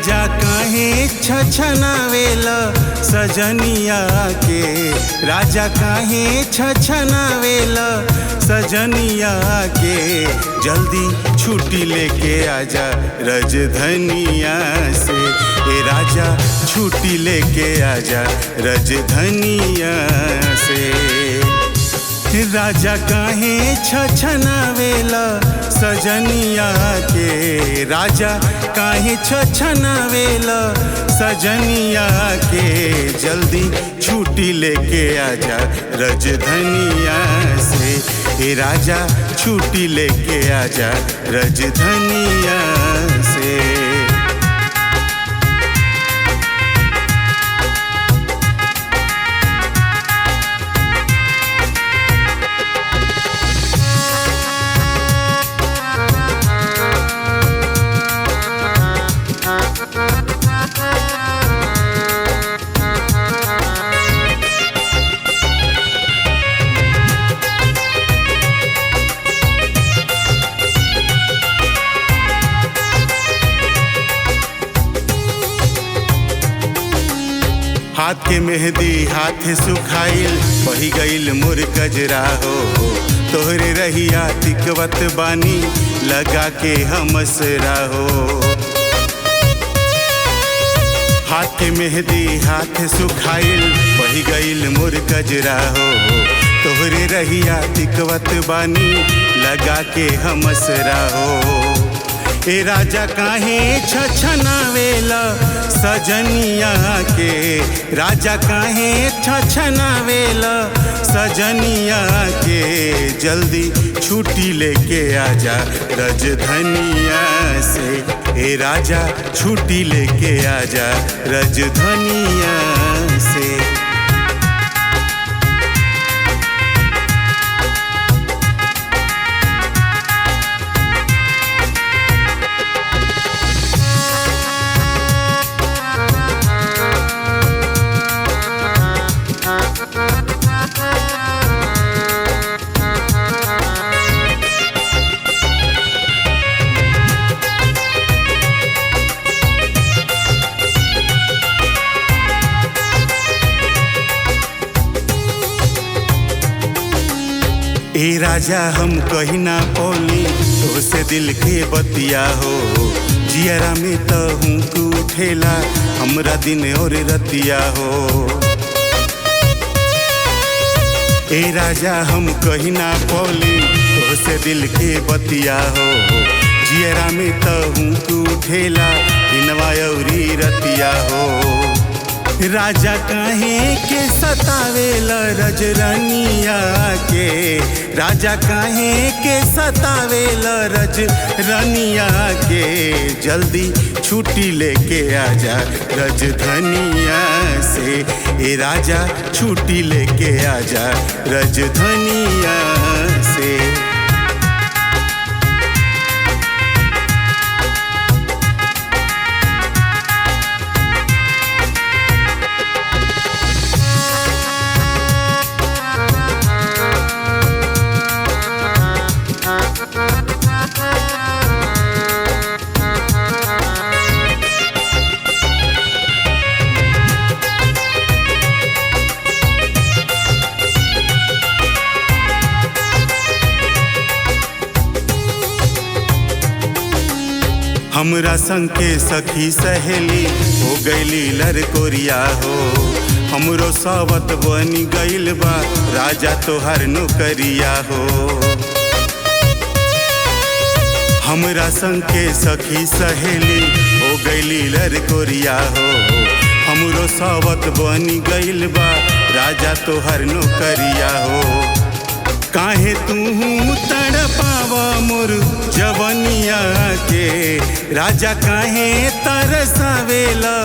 राजा काहे छछनावेला सजनिया के, राजा काहे छछनावेला सजनिया के, जल्दी छुट्टी लेके आजा रजधनिया से, ए राजा छुट्टी लेके आजा रजधनिया से। राजा काहे छछनावेला सजनिया के, राजा काहे छछनावेला सजनिया के, जल्दी छुट्टी लेके आजा रजधनिया से, ए राजा छुट्टी लेके आजा रजधनिया से। हाथ के मेहंदी हाथ सुखाइल बही गईल मोर कजरा हो, तोहरे रहिया तिकवत बानी लगा के हमसरा हो। हाथ के मेहंदी हाथ सुखाइल बही गईल मोर कजरा हो, तोहरे रहिया तिकवत बानी लगा के हमसरा हो। ए राजा काहे छछनावेला सजनिया के, राजा काहे छछनावेला सजनिया के, जल्दी छुट्टी लेके आजा रजधनिया से, ए राजा छुट्टी लेके आजा रजधनिया से। ए राजा हम कहीं ना पौली तो से दिल के बतिया हो, जियरा में तो हूँ तू उठेला हमरा दिन और रतिया हो। ए राजा हम कहीं ना पौली तो से दिल के बतिया हो, जियरा में तो हूँ तू उठेला दिनवा औरी रतिया हो। राजा काहे के सतावेला रजरनिया के, राजा काहे के सतावेला रजरनिया के, जल्दी छुट्टी लेके आजा रजधनिया से, ए राजा छुट्टी लेके आजा रजधनिया से। हमरा संग के सखी सहेली हो गईली लड़कोरिया हो, हमरो सावत बनी गईल बा राजा तोहर नौकरिया हो। हमरा संग के सखी सहेली हो गईली लड़कोरिया हो, हमरो सावत बनी गईल बा राजा तोहर नौकरिया हो। काहे तू तड़पावा मोर जवनिया के, राजा काहे तरसावेला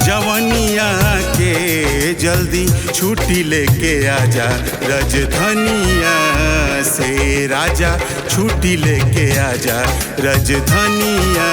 जवनिया के, जल्दी छुट्टी लेके आजा रजधनिया से, राजा छुट्टी लेके आजा रजधनिया